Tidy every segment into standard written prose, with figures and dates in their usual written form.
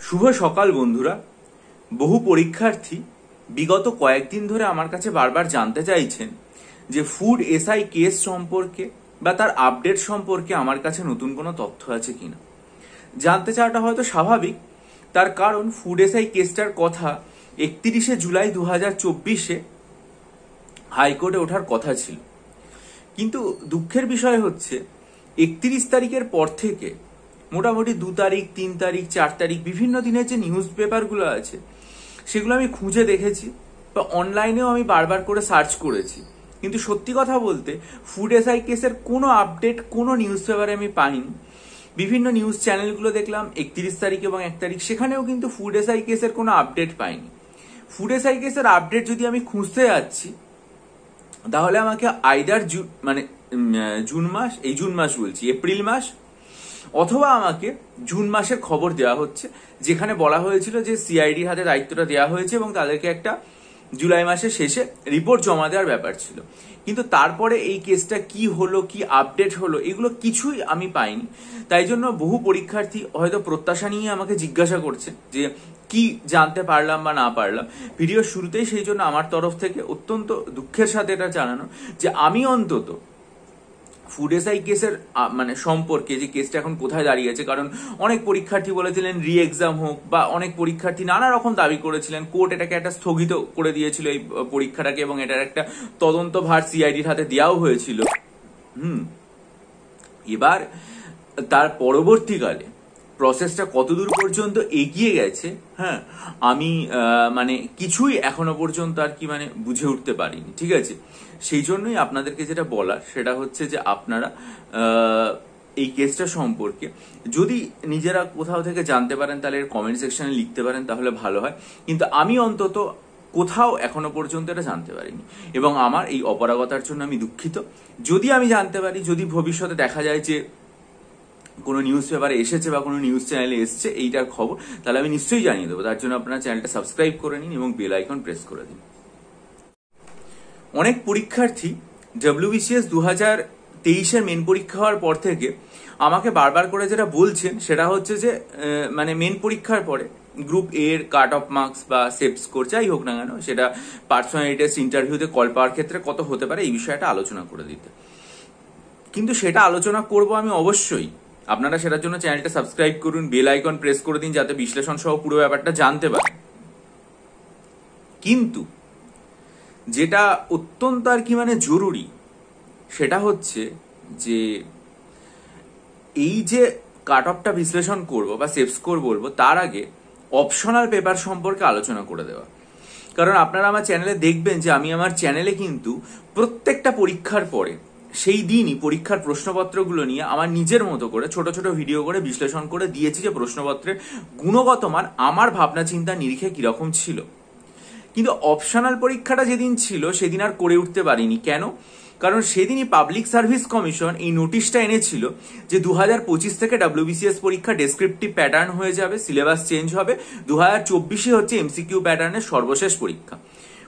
শুভ সকাল বন্ধুরা। বহু পরীক্ষার্থী বিগত কয়েকদিন ধরে আমার কাছে বারবার জানতে চাইছেন যে ফুড এসআই কেস সম্পর্কে বা তার আপডেট সম্পর্কে আমার কাছে নতুন কোনো তথ্য আছে কিনা। জানতে চাওয়াটা হয়তো স্বাভাবিক, তার কারণ ফুড এসআই কেসটার কথা 31শে জুলাই 2024 হাইকোর্টে ওঠার কথা ছিল। কিন্তু দুঃখের বিষয় হচ্ছে 31 তারিখের পর থেকে মোটামুটি 2 তারিখ, 3 তারিখ, 4 তারিখ বিভিন্ন দিনের যে নিউজ পেপারগুলো আছে সেগুলো আমি খুঁজে দেখেছি বা অনলাইনেও আমি বারবার করে সার্চ করেছি, কিন্তু সত্যি কথা বলতে ফুড এসআই কেসের কোনো আপডেট কোনো নিউজ পেপারে আমি পাইনি। বিভিন্ন নিউজ চ্যানেলগুলো দেখলাম 31 তারিখ এবং 1 তারিখ, সেখানেও কিন্তু ফুড এসআই কেসের কোনো আপডেট পাইনি। ফুড এসআই কেসের আপডেট যদি আমি খুঁজতে যাচ্ছি তাহলে আমাকে আইদার জুন মাস বলছি এপ্রিল মাস, অথবা আমাকে জুন মাসের খবর দেওয়া হচ্ছে যেখানে বলা হয়েছিল যে সিআইডির হাতে দায়িত্বটা দেওয়া হয়েছে এবং তাদেরকে একটা জুলাই মাসের শেষে রিপোর্ট জমা দেওয়ার ব্যাপার ছিল। কিন্তু তারপরে এই কেসটা কি হলো, কি আপডেট হলো, এগুলো কিছুই আমি পাইনি। তাই জন্য বহু পরীক্ষার্থী হয়তো প্রত্যাশা নিয়ে আমাকে জিজ্ঞাসা করছে যে কি জানতে পারলাম বা না পারলাম। ভিডিওর শুরুতেই সেই জন্য আমার তরফ থেকে অত্যন্ত দুঃখের সাথে এটা জানানো যে আমি অন্তত ফুড এসআই কেসের সম্পর্কে যে কেসটা এখন কোথায় দাঁড়িয়েছে, কারণ অনেক পরীক্ষার্থী বলেছিলেন রি এক্সাম হোক, বা অনেক পরীক্ষার্থী নানা রকম দাবি করেছিলেন। কোর্ট এটাকে একটা স্থগিত করে দিয়েছিল এই পরীক্ষাটাকে এবং এটার একটা তদন্ত ভার সিআইডির হাতে দেওয়াও হয়েছিল। এবার তার পরবর্তীকালে প্রসেসটা কতদূর পর্যন্ত এগিয়ে গেছে, হ্যাঁ, আমি কিছুই এখনো পর্যন্ত আর কি বুঝে উঠতে পারিনি। ঠিক আছে, সেই জন্যই আপনাদেরকে যেটা বলার সেটা হচ্ছে যে আপনারা এই কেসটা সম্পর্কে যদি নিজেরা কোথাও থেকে জানতে পারেন তাহলে কমেন্ট সেকশনে লিখতে পারেন, তাহলে ভালো হয়। কিন্তু আমি অন্তত কোথাও এখনো পর্যন্ত এটা জানতে পারিনি এবং আমার এই অপারগতার জন্য আমি দুঃখিত। যদি আমি জানতে পারি, যদি ভবিষ্যতে দেখা যায় যে কোনো নিউজ পেপারে এসেছে বা কোনো নিউজ চ্যানেলে এসছে এইটার খবর, তাহলে আমি নিশ্চয়ই জানিয়ে দেবো। তার জন্য আপনারা চ্যানেলটা সাবস্ক্রাইব করে নিন এবং বেল আইকন প্রেস করে দিন। অনেক পরীক্ষার্থী WBCS 2023-এর মেন পরীক্ষা হওয়ার পর থেকে আমাকে বারবার করে যেটা বলছেন সেটা হচ্ছে যে মেন পরীক্ষার পরে গ্রুপ এর কাট অফ মার্কস বা সেভ স্কোর যাই হোক না কেন, সেটা পার্সোনাল টেস্ট ইন্টারভিউতে কল পাওয়ার ক্ষেত্রে কত হতে পারে এই বিষয়টা আলোচনা করে দিতে। কিন্তু সেটা আলোচনা করব আমি অবশ্যই, আপনারা সেটার জন্য চ্যানেলটা সাবস্ক্রাইব করুন, বেল আইকন প্রেস করে দিন যাতে বিশ্লেষণ সহ পুরো ব্যাপারটা জানতে পারেন। কিন্তু যেটা অত্যন্ত আর কি জরুরি সেটা হচ্ছে যে এই যে কাট অফটা বিশ্লেষণ করব বা সেভ স্কোর বলবো, তার আগে অপশনাল পেপার সম্পর্কে আলোচনা করে দেওয়া। কারণ আপনারা আমার চ্যানেলে দেখবেন যে আমি আমার চ্যানেলে কিন্তু প্রত্যেকটা পরীক্ষার পরে সেই দিনই পরীক্ষার প্রশ্নপত্রগুলো নিয়ে আমার নিজের মতো করে ছোট ছোট ভিডিও করে বিশ্লেষণ করে দিয়েছি যে প্রশ্নপত্রের গুণগত মান আমার ভাবনা চিন্তা নিরিখে কিরকম ছিল। কিন্তু অপশনাল পরীক্ষাটা যেদিন ছিল সেদিন আর করে উঠতে পারিনি। কেন? কারণ সেদিনই পাবলিক সার্ভিস কমিশন এই নোটিশটা এনেছিল যে 2025 থেকে WBCS পরীক্ষা ডেসক্রিপটিভ প্যাটার্ন হয়ে যাবে, সিলেবাস চেঞ্জ হবে, 2024 হচ্ছে MCQ প্যাটার্নের সর্বশেষ পরীক্ষা।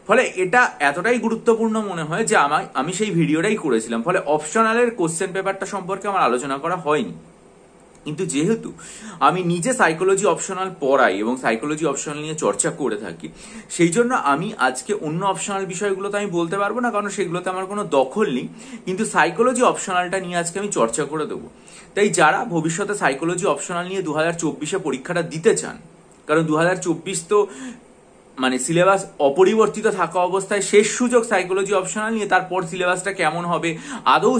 ফলে এটা এতটাই গুরুত্বপূর্ণ মনে হয় যে আমি সেই ভিডিওটাই করেছিলাম। ফলে অপশনালের কোশ্চেন পেপারটা সম্পর্কে আমার আলোচনা করা হয়নি। কিন্তু যেহেতু আমি নিজে সাইকোলজি অপশনাল পড়াই এবং সাইকোলজি অপশনাল নিয়ে চর্চা করে থাকি, সেই জন্য আমি আজকে অন্য অপশনাল বিষয়গুলোতে আমি বলতে পারবো না, কারণ সেগুলোতে আমার কোনো দখল নেই। কিন্তু সাইকোলজি অপশনালটা নিয়ে আজকে আমি চর্চা করে দেবো। তাই যারা ভবিষ্যতে সাইকোলজি অপশনাল নিয়ে 2024-এ পরীক্ষাটা দিতে চান, কারণ 2024 তো সিলেবাস অপরিবর্তিত থাকা অবস্থায় শেষ সুযোগ সাইকোলজি অপশনাল নিয়ে, তারপর সিলেবাসটা কেমন হবে, আদৌ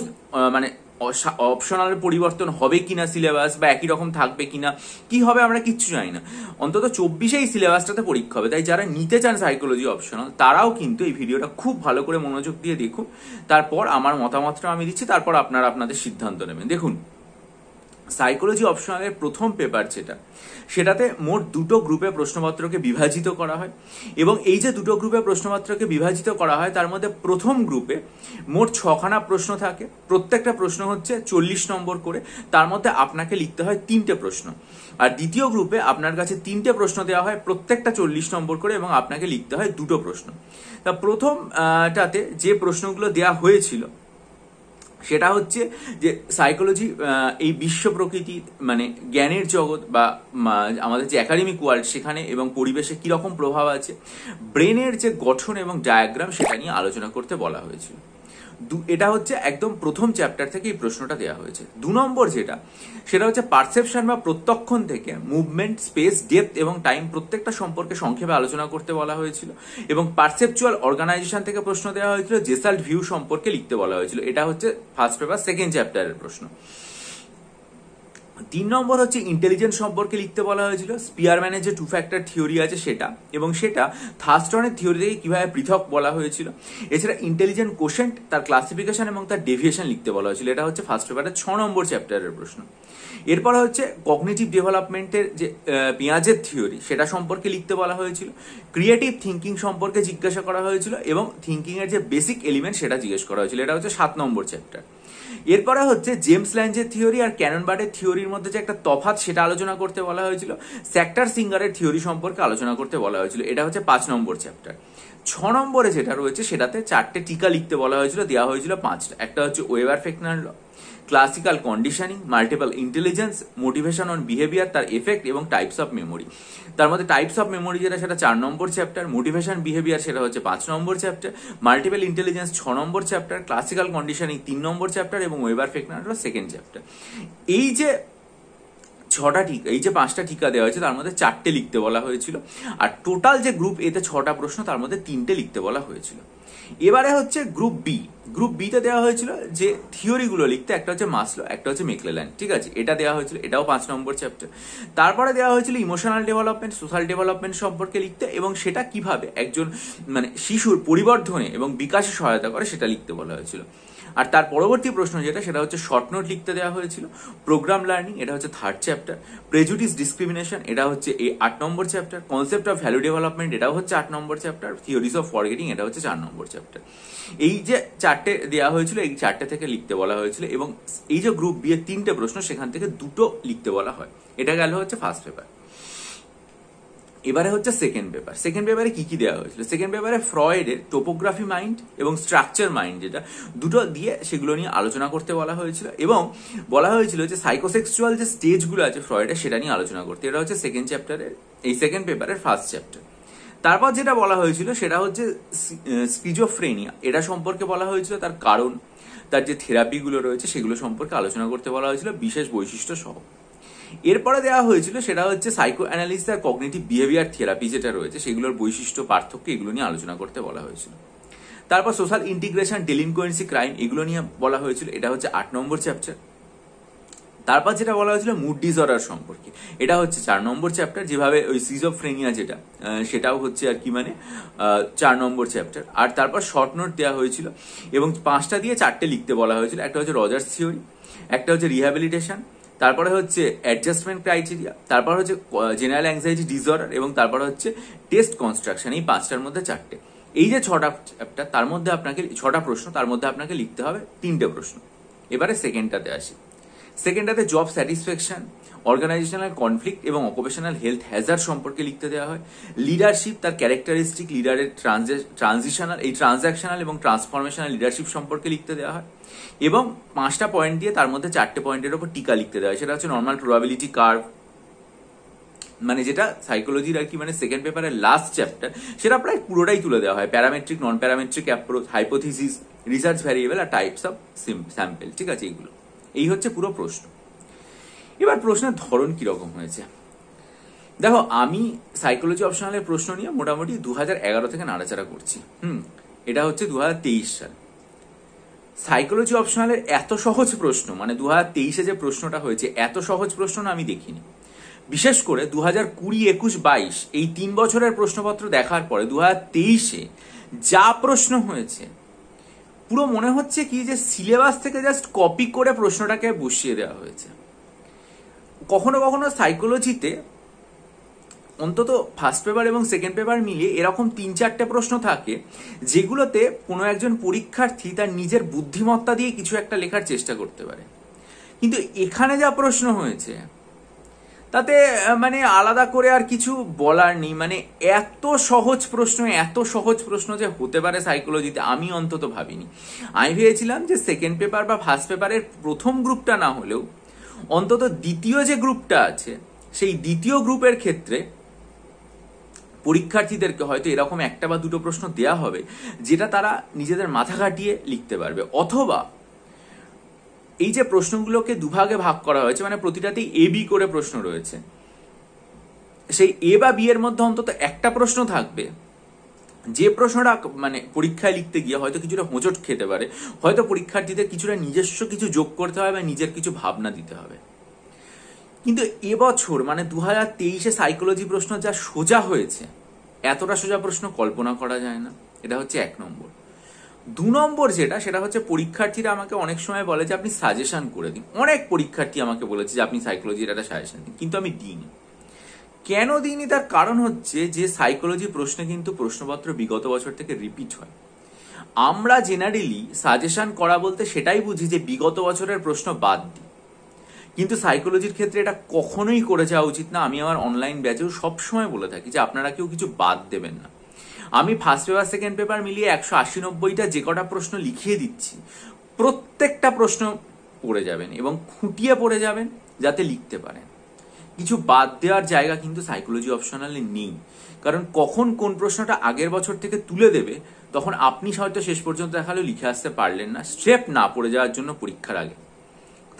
অপশনাল পরিবর্তন হবে কিনা সিলেবাস, বা একই রকম থাকবে কিনা, কি হবে আমরা কিচ্ছু জানি না। অন্তত 24-এই সিলেবাসটাতে পরীক্ষা হবে। তাই যারা নিতে চান সাইকোলজি অপশনাল তারাও কিন্তু এই ভিডিওটা খুব ভালো করে মনোযোগ দিয়ে দেখুন। তারপর আমার মতামতটা আমি দিচ্ছি, তারপর আপনারা আপনাদের সিদ্ধান্ত নেবেন। দেখুন, সাইকোলজি অপশনালের প্রথম পেপার সেটাতে মোট 2টো গ্রুপে প্রশ্নপত্রকে বিভাজিত করা হয় এবং এই যে 2টো গ্রুপে প্রশ্নপত্রকে বিভাজিত করা হয় তার মধ্যে প্রথম গ্রুপে মোট 6খানা প্রশ্ন থাকে। প্রত্যেকটা প্রশ্ন হচ্ছে 40 নম্বর করে, তার মধ্যে আপনাকে লিখতে হয় 3টে প্রশ্ন। আর দ্বিতীয় গ্রুপে আপনার কাছে 3টে প্রশ্ন দেওয়া হয়, প্রত্যেকটা 40 নম্বর করে, এবং আপনাকে লিখতে হয় 2টো প্রশ্ন। তা প্রথমটাতে যে প্রশ্নগুলো দেওয়া হয়েছিল সেটা হচ্ছে যে সাইকোলজি এই বিশ্ব প্রকৃতি মানে জ্ঞানের জগৎ বা আমাদের যে একাডেমিক ওয়ার্ল্ড সেখানে এবং পরিবেশে কিরকম প্রভাব আছে, ব্রেনের যে গঠন এবং ডায়াগ্রাম সেটা নিয়ে আলোচনা করতে বলা হয়েছিল। এটা হচ্ছে একদম প্রথম চ্যাপ্টার থেকে এই প্রশ্নটা দেওয়া হয়েছে। 2 নম্বর যেটা, সেটা হচ্ছে পারসেপশন বা প্রত্যক্ষণ থেকে মুভমেন্ট, স্পেস, ডেপথ এবং টাইম প্রত্যেকটা সম্পর্কে সংক্ষেপে আলোচনা করতে বলা হয়েছিল। এবং পারসেপচুয়াল অর্গানাইজেশন থেকে প্রশ্ন দেওয়া হয়েছিল, জেসাল্ট ভিউ সম্পর্কে লিখতে বলা হয়েছিল। এটা হচ্ছে ফার্স্ট পেপার সেকেন্ড চ্যাপ্টারের প্রশ্ন। 3 নম্বর হচ্ছে ইন্টেলিজেন্স সম্পর্কে লিখতে বলা হয়েছিল, স্পিয়ারম্যানের যে 2 ফ্যাক্টর থিওরি আছে সেটা, এবং সেটা থার্স্টনের থিওরি থেকে কিভাবে পৃথক বলা হয়েছিল। এছাড়া ইন্টেলিজেন্ট কোশেন্ট, তার ক্লাসিফিকেশন এবং তার ডেভিয়েশন লিখতে বলা হয়েছিল। এটা হচ্ছে ফার্স্ট পেপারের 6 নম্বর চ্যাপ্টারের প্রশ্ন। এরপরে হচ্ছে কগনিটিভ ডেভেলপমেন্টের যে পেঁয়াজের থিওরি সেটা সম্পর্কে লিখতে বলা হয়েছিল। ক্রিয়েটিভ থিঙ্কিং সম্পর্কে জিজ্ঞাসা করা হয়েছিল এবং থিঙ্কিং এর যে বেসিক এলিমেন্ট সেটা জিজ্ঞেস করা হয়েছিল। এটা হচ্ছে 7 নম্বর চ্যাপ্টার। এরপরে হচ্ছে জেমস ল্যাঞ্জের থিওরি আর ক্যানন বার্ডের থিওরির মধ্যে যে একটা তফাৎ সেটা আলোচনা করতে বলা হয়েছিল। স্যাক্টার সিঙ্গারের থিওরি সম্পর্কে আলোচনা করতে বলা হয়েছিল। এটা হচ্ছে 5 নম্বর চ্যাপ্টার। 6 নম্বরে যেটা রয়েছে সেটাতে 4টে টিকা লিখতে বলা হয়েছিল, দেওয়া হয়েছিল 5টা। একটা হচ্ছে Weber Fechner law, classical conditioning, multiple intelligence, motivation on behaviour, তার এফেক্ট এবং টাইপস অফ মেমোরি। তার মধ্যে টাইপস অফ মেমোরি যেটা সেটা 4 নম্বর চ্যাপ্টার, মোটিভেশন বিহেভিয়ার সেটা হচ্ছে 5 নম্বর চ্যাপ্টার, মাল্টিপল ইন্টেলিজেন্স 6 নম্বর চ্যাপ্টার, ক্লাসিক্যাল কন্ডিশনিং 3 নম্বর চ্যাপ্টার এবং ওয়েবার-ফেকনার হলো সেকেন্ড চ্যাপ্টার। এই যে 6টা টিকা, এই যে 5টা টিকা দেওয়া হয়েছে তার মধ্যে 4টে লিখতে বলা হয়েছিল। আর টোটাল যে গ্রুপ এতে 6টা প্রশ্ন, তার মধ্যে 3টে লিখতে বলা হয়েছিল। এবারে হচ্ছে গ্রুপ বি। গ্রুপ বি তে দেওয়া হয়েছিল যে থিওরিগুলো লিখতে, একটা হচ্ছে মাসলো, একটা হচ্ছে মেকলেল্যান্ড, ঠিক আছে, এটা দেওয়া হয়েছিল, এটাও 5 নম্বর চ্যাপ্টার। তারপরে দেওয়া হয়েছিল ইমোশনাল ডেভেলপমেন্ট, সোশ্যাল ডেভেলপমেন্ট সম্পর্কে লিখতে এবং সেটা কিভাবে একজন মানে শিশুর পরিবর্ধনে এবং বিকাশে সহায়তা করে সেটা লিখতে বলা হয়েছিল। আর তার পরবর্তী প্রশ্ন যেটা সেটা হচ্ছে শর্ট নোট লিখতে দেওয়া হয়েছিল। প্রোগ্রাম লার্নিং, এটা হচ্ছে 3rd চ্যাপ্টার। প্রেজুডিস ডিসক্রিমিনেশন, এটা হচ্ছে 8 নম্বর chapter. Concept of value development, এটাও হচ্ছে 8 নম্বর চ্যাপ্টার। থিওরিজ অফ ফরগেটিং, এটা হচ্ছে 4 নম্বর চ্যাপ্টার। এই যে 4টে দেওয়া হয়েছিল, এই 4টে থেকে লিখতে বলা হয়েছিল এবং এই যে গ্রুপ বি এর 3টে প্রশ্ন সেখান থেকে 2টো লিখতে বলা হয়। এটা গেল হচ্ছে ফার্স্ট পেপার। এবারে হচ্ছে সেকেন্ড পেপার। সেকেন্ড পেপারে কি কি দেওয়া হয়েছিল? সেকেন্ড পেপারে ফ্রয়েডের টোপোগ্রাফি মাইন্ড এবং স্ট্রাকচার মাইন্ড, যেটা দুটো দিয়ে সেগুলো নিয়ে আলোচনা করতে বলা হয়েছিল এবং বলা হয়েছিল যে সাইকোসেক্সুয়াল যে স্টেজগুলো আছে ফ্রয়েডের সেটা নিয়ে আলোচনা করতে। এটা হচ্ছে সেকেন্ড চ্যাপ্টারের, এই সেকেন্ড পেপারের ফার্স্ট চ্যাপ্টার। তারপর যেটা বলা হয়েছিল সেটা হচ্ছে স্কিজোফ্রেনিয়া, এটা সম্পর্কে বলা হয়েছিল, তার কারণ, তার যে থেরাপিগুলো রয়েছে সেগুলো সম্পর্কে আলোচনা করতে বলা হয়েছিল, বিশেষ বৈশিষ্ট্য সহ। এরপরে দেওয়া হয়েছিল সেটা হচ্ছে সাইকো অ্যানালিসিস আর কগনিটিভ বিহেভিয়ার থেরাপি যেটা রয়েছে সেগুলোর বৈশিষ্ট্য, পার্থক্য, এগুলো নিয়ে আলোচনা করতে বলা হয়েছিল। তারপর সোশ্যাল ইন্টিগ্রেশন, ডেলিনকোয়েন্সি, ক্রাইম, এগুলো নিয়ে বলা হয়েছিল, এটা হচ্ছে 8 নম্বর চ্যাপ্টার। তারপর যেটা বলা হয়েছিল মুড ডিসঅর্ডার সম্পর্কে, এটা হচ্ছে 4 নম্বর চ্যাপ্টার। যেভাবে ওই সিজোফ্রেনিয়া যেটা সেটাও হচ্ছে আর কি মানে 4 নম্বর চ্যাপ্টার। আর তারপর শর্ট নোট দেওয়া হয়েছিল এবং 5টা দিয়ে 4টে লিখতে বলা হয়েছিল। একটা হচ্ছে রজার্স থিওরি, একটা হচ্ছে রিহ্যাবিলিটেশন, তারপরে হচ্ছে অ্যাডজাস্টমেন্ট ক্রাইটেরিয়া, তারপর হচ্ছে জেনারেল অ্যাংজাইটি ডিসঅর্ডার এবং তারপর হচ্ছে টেস্ট কনস্ট্রাকশন। এই 5টার মধ্যে 4টে। এই যে 6টা চ্যাপ্টার তার মধ্যে আপনাকে 6টা প্রশ্ন, তার মধ্যে আপনাকে লিখতে হবে 3টে প্রশ্ন। এবারে সেকেন্ডটাতে আসি। সেকেন্ডটাতে জব স্যাটিসফ্যাকশন, অর্গানাইজেশনাল কনফ্লিক্ট এবং অকুপেশনাল হেলথ হ্যাজার্ড সম্পর্কে লিখতে দেওয়া হয়। লিডারশিপ, তার ক্যারেক্টারিস্টিক, লিডারের ট্রানজিশনাল, এই ট্রানজ্যাকশনাল এবং ট্রান্সফরমেশনাল লিডারশিপ সম্পর্কে লিখতে দেওয়া হয় এবং 5টা পয়েন্ট দিয়ে তার মধ্যে 4টে পয়েন্টের উপর টিকা লিখতে দেওয়া হয়। সেটা হচ্ছে নর্মাল প্রবাবিলিটি কার্ভ, মানে যেটা সাইকোলজির আর কি মানে সেকেন্ড পেপারের লাস্ট চ্যাপ্টার, সেটা প্রায় পুরোটাই তুলে দেওয়া হয়। Parametric, non parametric approach, hypothesis, research variable আর টাইপস অফ স্যাম্পল, ঠিক আছে, এইগুলো। এই হচ্ছে পুরো প্রশ্ন। এবার প্রশ্নের ধরন কিরকম হয়েছে দেখো, আমি সাইকোলজি অপশনালের প্রশ্ন নিয়ে মোটামুটি 2011 থেকে নাড়াচাড়া করছি। এটা হচ্ছে 2023 সাল। সাইকোলজি অপশনালের এত সহজ প্রশ্ন, মানে 2023-এ যে প্রশ্নটা হয়েছে এত সহজ প্রশ্ন না আমি দেখিনি। বিশেষ করে 2020, 21, 22 এই 3 বছরের প্রশ্নপত্র দেখার পরে 2023-এ যা প্রশ্ন হয়েছে পুরো মনে হচ্ছে কি যে সিলেবাস থেকে জাস্ট কপি করে প্রশ্নটাকে বসিয়ে দেওয়া হয়েছে। কখনো কখনো সাইকোলজিতে অন্তত ফার্স্ট পেপার এবং সেকেন্ড পেপার মিলিয়ে এরকম 3-4টে প্রশ্ন থাকে যেগুলোতে কোনো একজন পরীক্ষার্থী তার নিজের বুদ্ধিমত্তা দিয়ে কিছু একটা লেখার চেষ্টা করতে পারে। কিন্তু এখানে যা প্রশ্ন হয়েছে তাতে মানে আলাদা করে আর কিছু বলার নেই। মানে এত সহজ প্রশ্ন যে হতে পারে সাইকোলজিতে আমি অন্তত ভাবিনি। আমি ভেবেছিলাম যে সেকেন্ড পেপার বা ফার্স্ট পেপারের প্রথম গ্রুপটা না হলেও অন্তত দ্বিতীয় যে গ্রুপটা আছে সেই দ্বিতীয় গ্রুপের ক্ষেত্রে পরীক্ষার্থীদেরকে হয়তো এরকম একটা বা দুটো প্রশ্ন দেয়া হবে যেটা তারা নিজেদের মাথা খাটিয়ে লিখতে পারবে। অথবা এই যে প্রশ্নগুলোকে দুভাগে ভাগ করা হয়েছে, মানে প্রতিটাতেই এ বি করে প্রশ্ন রয়েছে, সেই এ বা বি এর মধ্যে অন্তত একটা প্রশ্ন থাকবে যে প্রশ্নটা মানে পরীক্ষায় লিখতে গিয়ে হয়তো কিছুটা হোঁচট খেতে পারে, হয়তো পরীক্ষার্থীদের কিছুটা নিজস্ব কিছু যোগ করতে হবে বা নিজের কিছু ভাবনা দিতে হবে। কিন্তু এবছর মানে 2023-এ সাইকোলজি প্রশ্ন যা সোজা হয়েছে, এতটা সোজা প্রশ্ন কল্পনা করা যায় না। এটা হচ্ছে 1 নম্বর। 2 নম্বর সেটা হচ্ছে পরীক্ষার্থীরা আমাকে অনেক সময় বলে যে আপনি সাজেশন করে দিন। অনেক পরীক্ষার্থী আমাকে বলেছে যে আপনি সাইকোলজির একটা সাজেশন দিন, কিন্তু আমি দিইনি। কেন দিইনি তার কারণ হচ্ছে যে সাইকোলজি প্রশ্নে কিন্তু প্রশ্নপত্র বিগত বছর থেকে রিপিট হয়। আমরা জেনারেলি সাজেশন করা বলতে সেটাই বুঝি যে বিগত বছরের প্রশ্ন বাদ দিই, কিন্তু সাইকোলজির ক্ষেত্রে এটা কখনোই করে যাওয়া উচিত না। আমি আমার অনলাইন ব্যাচেও সবসময় বলে থাকি যে আপনারা কেউ কিছু বাদ দেবেন না। আমি ফার্স্ট পেপার সেকেন্ড পেপার মিলিয়ে 180-90টা যে কটা প্রশ্ন লিখিয়ে দিচ্ছি, প্রত্যেকটা প্রশ্ন পড়ে যাবেন এবং খুঁটিয়ে পড়ে যাবেন যাতে লিখতে পারেন। কিছু বাদ দেওয়ার জায়গা কিন্তু সাইকোলজি অপশনালে নেই, কারণ কখন কোন প্রশ্নটা আগের বছর থেকে তুলে দেবে তখন আপনি হয়তো শেষ পর্যন্ত দেখালেও লিখে আসতে পারলেন না, স্টেপ না পড়ে যাওয়ার জন্য পরীক্ষার আগে।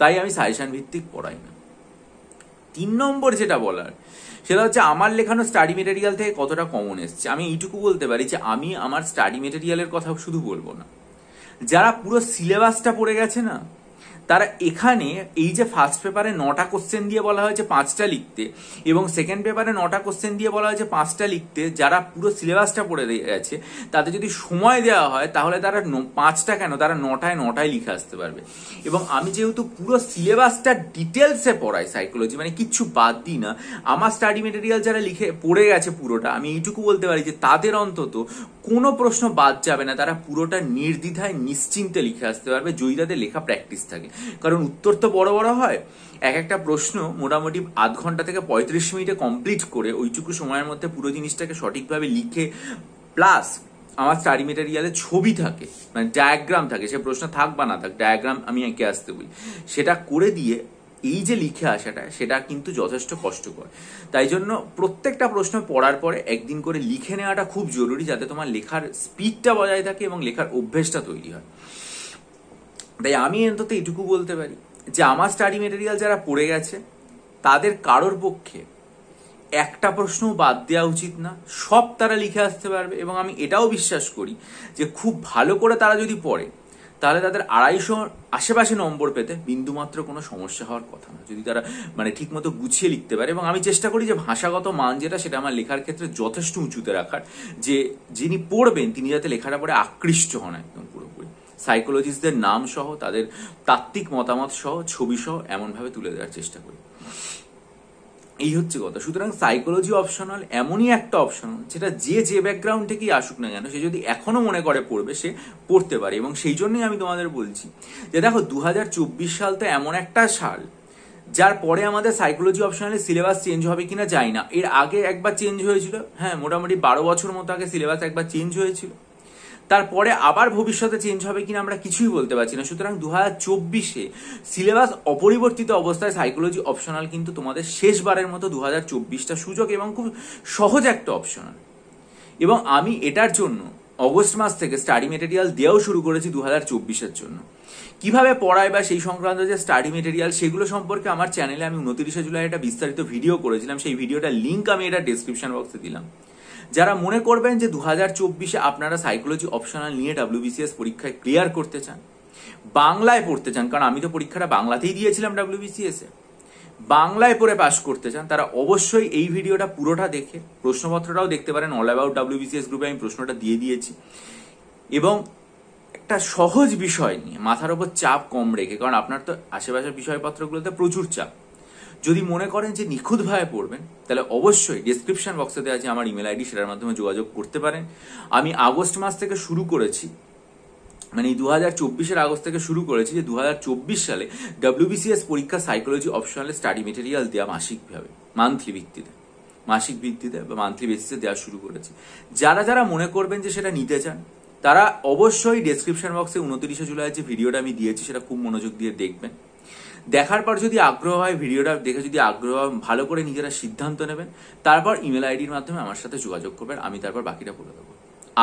তাই আমি সাজেশন ভিত্তিক পড়াই না। 3 নম্বর যেটা বলার সেটা হচ্ছে আমার লেখানো স্টাডি মেটেরিয়াল থেকে কতটা কমন এসছে। আমি এইটুকু বলতে পারি যে আমি আমার স্টাডি মেটেরিয়ালের কথা শুধু বলবো না, যারা পুরো সিলেবাসটা পড়ে গেছে না, তারা এখানে এই যে ফার্স্ট পেপারে 9টা কোশ্চেন দিয়ে বলা হয়েছে 5টা লিখতে এবং সেকেন্ড পেপারে 9টা কোশ্চেন দিয়ে বলা হয়েছে 5টা লিখতে, যারা পুরো সিলেবাসটা পড়ে গেছে তাদের যদি সময় দেওয়া হয় তাহলে তারা 5টা কেন, তারা 9টায় লিখে আসতে পারবে। এবং আমি যেহেতু পুরো সিলেবাসটা ডিটেলসে পড়াই সাইকোলজি, মানে কিচ্ছু বাদ দিই না, আমার স্টাডি মেটেরিয়াল যারা লিখে পড়ে গেছে পুরোটা, আমি এইটুকু বলতে পারি যে তাদের অন্তত কোনো প্রশ্ন বাদ যাবে না, তারা পুরোটা নির্দ্বিধায় নিশ্চিন্তে লিখে আসতে পারবে যদি তাদের লেখা প্র্যাকটিস থাকে। কারণ উত্তর তো বড় বড় হয়, একটা প্রশ্ন মোটামুটি আধ ঘন্টা থেকে 35 মিনিটে কমপ্লিট করে ওইটুকু সময়ের মধ্যে পুরো জিনিসটাকে সঠিকভাবে লিখে, প্লাস আমার স্টাডি মেটেরিয়ালে ছবি থাকে, মানে ডায়াগ্রাম থাকে, সে প্রশ্ন থাক বা না থাক ডায়াগ্রাম আমি এঁকে আসতে বলি, সেটা করে দিয়ে এই যে লিখে আসাটা সেটা কিন্তু যথেষ্ট কষ্টকর। তাই জন্য প্রত্যেকটা প্রশ্ন পড়ার পরে একদিন করে লিখে নেওয়াটা খুব জরুরি, যাতে তোমার লেখার স্পিডটা বজায় থাকে এবং লেখার অভ্যেসটা তৈরি হয়। তাই আমি অন্তত এটুকু বলতে পারি যে আমার স্টাডি মেটেরিয়াল যারা পড়ে গেছে তাদের কারোর পক্ষে একটা প্রশ্নও বাদ দেওয়া উচিত না, সব তারা লিখে আসতে পারবে। এবং আমি এটাও বিশ্বাস করি যে খুব ভালো করে তারা যদি পড়ে তাহলে তাদের 250 আশেপাশে নম্বর পেতে বিন্দুমাত্র কোনো সমস্যা হওয়ার কথা না, যদি তারা মানে ঠিক মতো গুছিয়ে লিখতে পারে। এবং আমি চেষ্টা করি যে ভাষাগত মান সেটা আমার লেখার ক্ষেত্রে যথেষ্ট উঁচুতে রাখার, যে যিনি পড়বেন তিনি যাতে লেখাটা পড়ে আকৃষ্ট হন একদম পুরোপুরি। সাইকোলজিস্টদের নাম সহ, তাদের তাত্ত্বিক মতামত সহ, ছবি সহ এমনভাবে তুলে দেওয়ার চেষ্টা করি। এই হচ্ছে কথা। সুতরাং সাইকোলজি অপশনাল এমনই একটা অপশন যেটা যে ব্যাকগ্রাউন্ড থেকেই আসুক না কেন, সে যদি এখনো মনে করে পড়বে সে পড়তে পারে। এবং সেই জন্যই আমি তোমাদের বলছি যে দেখো 2024 সাল তো এমন একটা সাল যার পরে আমাদের সাইকোলজি অপশনালের সিলেবাস চেঞ্জ হবে কিনা জানি না। এর আগে একবার চেঞ্জ হয়েছিল, হ্যাঁ মোটামুটি 12 বছর মতো আগে সিলেবাস একবার চেঞ্জ হয়েছিল, তারপরে আবার ভবিষ্যতে চেঞ্জ হবে কিনা আমরা কিছুই বলতে পারছি না। সুতরাং 2024-এ সিলেবাস অপরিবর্তিত অবস্থায় সাইকোলজি অপশনাল কিন্তু তোমাদের শেষবারের মতো 2024টা সুযোগ এবং খুব সহজ একটা অপশনাল। এবং আমি এটার জন্য অগস্ট মাস থেকে স্টাডি মেটেরিয়াল দেওয়াও শুরু করেছি 2024-এর জন্য। কিভাবে পড়ায় বা সেই সংক্রান্ত যে স্টাডি মেটেরিয়াল সেগুলো সম্পর্কে আমার চ্যানেলে আমি 29 জুলাই একটা বিস্তারিত ভিডিও করেছিলাম, সেই ভিডিওটার লিঙ্ক আমি এটা ডেসক্রিপশন বক্সে দিলাম। যারা মনে করবেন যে 2024-এ আপনারা সাইকোলজি অপশনাল নিয়ে WBCS পরীক্ষায় ক্লিয়ার করতে চান, বাংলায় পড়তে চান, কারণ আমি তো পরীক্ষাটা বাংলাতেই দিয়েছিলাম WBCS-এ, বাংলায় পড়ে পাস করতে চান, তারা অবশ্যই এই ভিডিওটা পুরোটা দেখে প্রশ্নপত্রটাও দেখতে পারেন। অল অ্যাবাউট WBCS গ্রুপে আমি প্রশ্নটা দিয়ে দিয়েছি। এবং একটা সহজ বিষয় নিয়ে মাথার উপর চাপ কম রেখে, কারণ আপনার তো আশেপাশের বিষয়পত্রগুলোতে প্রচুর চাপ, যদি মনে করেন যে নিখুঁতভাবে পড়বেন তাহলে অবশ্যই ডেসক্রিপশন বক্সে দেওয়া আছে আমার ইমেল আইডি, সেটার মাধ্যমে যোগাযোগ করতে পারেন। আমি আগস্ট মাস থেকে শুরু করেছি, মানে 2024-এর আগস্ট থেকে শুরু করেছি যে 2024 সালে WBCS পরীক্ষা সাইকোলজি অপশনাল স্টাডি মেটেরিয়াল দেওয়া মাসিকভাবে। মান্থলি ভিত্তিতে, মাসিক ভিত্তিতে বা মান্থলি বেসিসে দেওয়া শুরু করেছি। যারা যারা মনে করবেন যে সেটা নিতে চান তারা অবশ্যই ডেসক্রিপশন বক্সে 29শে জুলাই যে ভিডিওটা আমি দিয়েছি সেটা খুব মনোযোগ দিয়ে দেখবেন। দেখার পর যদি আগ্রহ হয়, ভিডিওটা দেখে যদি আগ্রহ হয়, ভালো করে নিজেরা সিদ্ধান্ত নেবেন, তারপর ইমেল আইডির মাধ্যমে আমার সাথে যোগাযোগ করবেন, আমি তারপর বাকিটা বলে দেবো।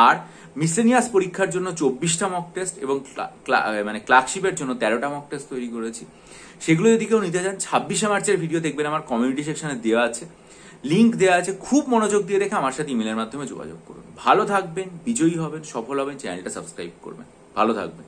আর মিসেনিয়াস পরীক্ষার জন্য 24টা মক টেস্ট এবং মানে ক্লার্কশিপের জন্য 13টা মক টেস্ট তৈরি করেছি। সেগুলো যদি কেউ নিতে চান 26শে মার্চের ভিডিও দেখবেন, আমার কমিউনিটি সেকশনে দেওয়া আছে, লিঙ্ক দেওয়া আছে। খুব মনোযোগ দিয়ে দেখে আমার সাথে ইমেলের মাধ্যমে যোগাযোগ করুন। ভালো থাকবেন, বিজয়ী হবেন, সফল হবেন, চ্যানেলটা সাবস্ক্রাইব করবেন। ভালো থাকবেন।